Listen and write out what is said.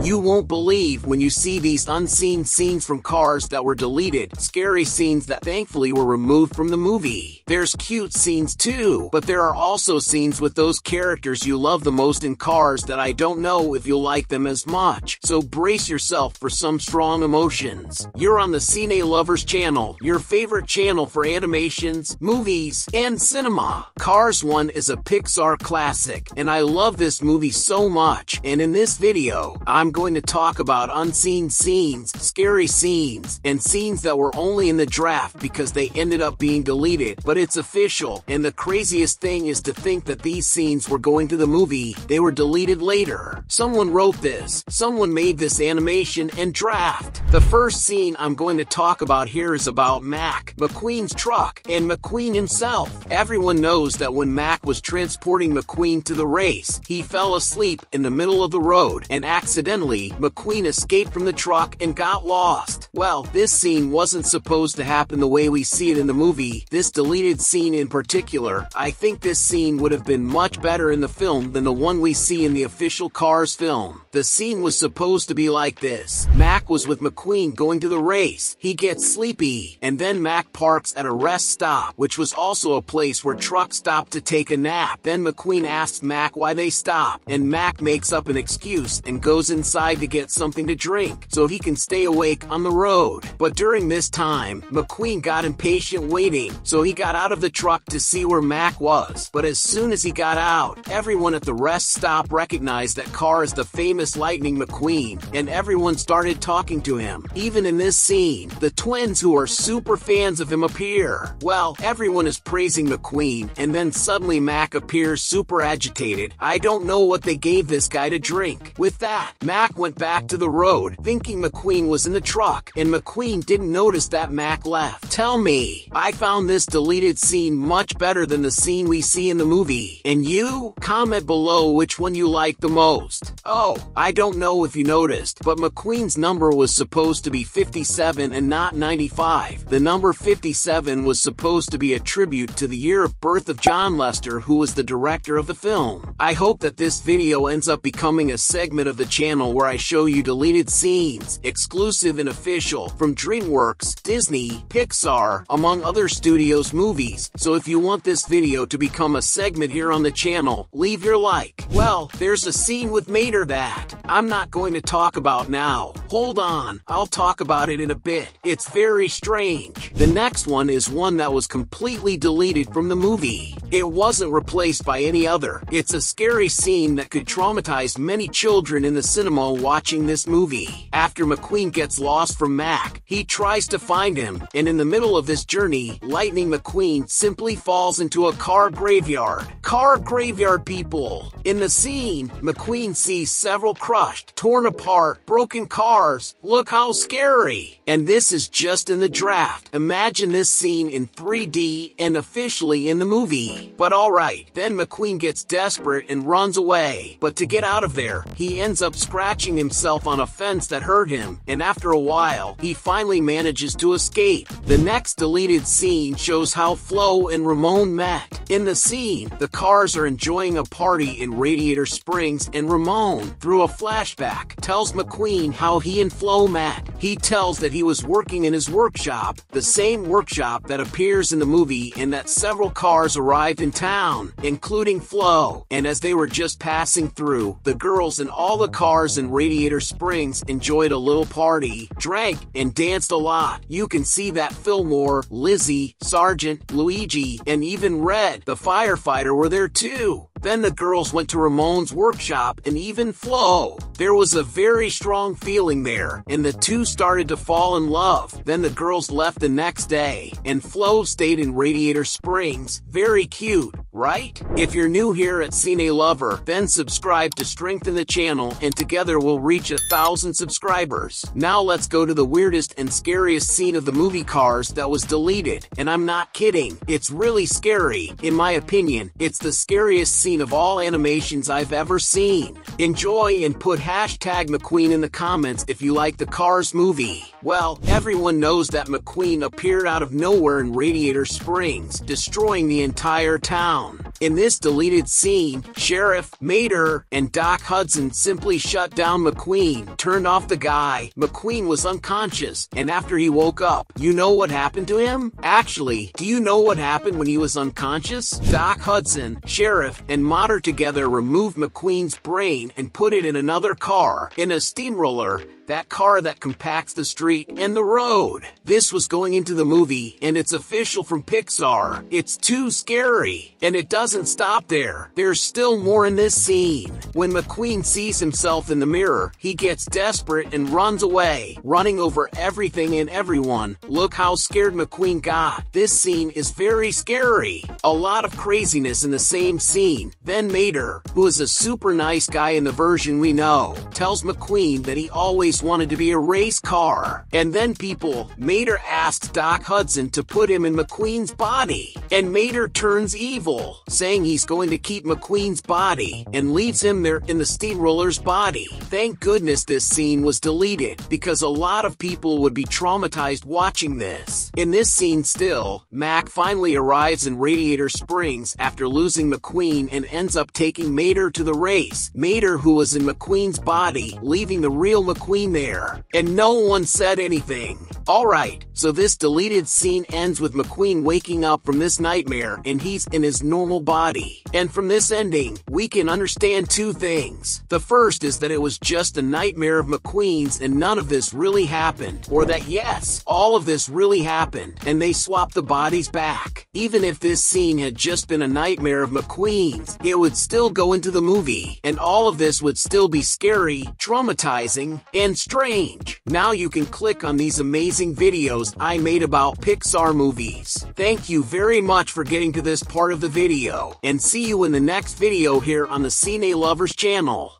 You won't believe when you see these unseen scenes from Cars that were deleted, scary scenes that thankfully were removed from the movie. There's cute scenes too, but there are also scenes with those characters you love the most in Cars that I don't know if you'll like them as much, so brace yourself for some strong emotions. You're on the Cine Lovers channel, your favorite channel for animations, movies, and cinema. Cars 1 is a Pixar classic, and I love this movie so much, and in this video, I'm going to talk about unseen scenes, scary scenes, and scenes that were only in the draft because they ended up being deleted, but it's official, and the craziest thing is to think that these scenes were going to the movie, they were deleted later. Someone wrote this, someone made this animation and draft. The first scene I'm going to talk about here is about Mac, McQueen's truck, and McQueen himself. Everyone knows that when Mac was transporting McQueen to the race, he fell asleep in the middle of the road, and accidentally, McQueen escaped from the truck and got lost. Well, this scene wasn't supposed to happen the way we see it in the movie. This deleted scene in particular, I think this scene would have been much better in the film than the one we see in the official Cars film. The scene was supposed to be like this. Mac was with McQueen going to the race. He gets sleepy, and then Mac parks at a rest stop, which was also a place where trucks stopped to take a nap. Then McQueen asks Mac why they stop, and Mac makes up an excuse and goes inside to get something to drink so he can stay awake on the road. But during this time, McQueen got impatient waiting, so he got out of the truck to see where Mac was. But as soon as he got out, everyone at the rest stop recognized that car is the famous Lightning McQueen, and everyone started talking to him. Even in this scene, the twins who are super fans of him appear. Well, everyone is praising McQueen, and then suddenly Mac appears super agitated. I don't know what they gave this guy to drink. With that, Mac went back to the road, thinking McQueen was in the truck, and McQueen didn't notice that Mac left. Tell me, I found this deleted scene much better than the scene we see in the movie. And you? Comment below which one you like the most. Oh, I don't know if you noticed, but McQueen's number was supposed to be 57 and not 95. The number 57 was supposed to be a tribute to the year of birth of John Lester, who was the director of the film. I hope that this video ends up becoming a segment of the channel where I show you deleted scenes, exclusive and official, from DreamWorks, Disney, Pixar, among other studios' movies. So if you want this video to become a segment here on the channel, leave your like. Well, there's a scene with Mater that I'm not going to talk about now. Hold on, I'll talk about it in a bit. It's very strange. The next one is one that was completely deleted from the movie. It wasn't replaced by any other. It's a scary scene that could traumatize many children in the cinema watching this movie. After McQueen gets lost from Mac, he tries to find him, and in the middle of this journey, Lightning McQueen simply falls into a car graveyard. Car graveyard, people! In the scene, McQueen sees several crushed, torn apart, broken cars. Look how scary! And this is just in the draft. Imagine this scene in 3D and officially in the movie. But alright, then McQueen gets desperate and runs away. But to get out of there, he ends up scratching himself on a fence that hurt him, and after a while, he finally manages to escape. The next deleted scene shows how Flo and Ramon met. In the scene, the cars are enjoying a party in Radiator Springs, and Ramon, through a flashback, tells McQueen how he and Flo met. He tells that he was working in his workshop, the same workshop that appears in the movie, and that several cars arrived in town, including Flo. And as they were just passing through, the girls in all the cars in Radiator Springs enjoyed a little party, drank, and danced a lot. You can see that Fillmore, Lizzie, Sergeant, Luigi, and even Red, the firefighter, were there too. Then the girls went to Ramon's workshop, and even Flo. There was a very strong feeling there, and the two started to fall in love. Then the girls left the next day, and Flo stayed in Radiator Springs. Very cute, right? If you're new here at Cine Lover, then subscribe to strengthen the channel, and together we'll reach 1,000 subscribers. Now let's go to the weirdest and scariest scene of the movie Cars that was deleted, and I'm not kidding. It's really scary. In my opinion, it's the scariest scene of all animations I've ever seen. Enjoy and put hashtag McQueen in the comments if you like the Cars movie. Well, everyone knows that McQueen appeared out of nowhere in Radiator Springs, destroying the entire town. In this deleted scene, Sheriff, Mater, and Doc Hudson simply shut down McQueen, turned off the guy. McQueen was unconscious, and after he woke up, you know what happened to him? Actually, do you know what happened when he was unconscious? Doc Hudson, Sheriff, and Mater together removed McQueen's brain and put it in another car, in a steamroller, that car that compacts the street and the road. This was going into the movie, and it's official from Pixar. It's too scary. And it doesn't stop there. There's still more in this scene. When McQueen sees himself in the mirror, he gets desperate and runs away, running over everything and everyone. Look how scared McQueen got. This scene is very scary. A lot of craziness in the same scene. Then Mater, who is a super nice guy in the version we know, tells McQueen that he always wanted to be a race car. And then Mater asks Doc Hudson to put him in McQueen's body. And Mater turns evil, saying he's going to keep McQueen's body, and leaves him there in the steamroller's body. Thank goodness this scene was deleted, because a lot of people would be traumatized watching this. In this scene still, Mac finally arrives in Radiator Springs after losing McQueen and ends up taking Mater to the race. Mater, who was in McQueen's body, leaving the real McQueen there. And no one said anything. Alright, so this deleted scene ends with McQueen waking up from this nightmare and he's in his normal body. And from this ending, we can understand two things. The first is that it was just a nightmare of McQueen's and none of this really happened. Or that yes, all of this really happened and they swapped the bodies back. Even if this scene had just been a nightmare of McQueen's, it would still go into the movie. And all of this would still be scary, traumatizing, and strange. Now you can click on these amazing videos I made about Pixar movies. Thank you very much for getting to this part of the video, and see you in the next video here on the Cine Lovers channel.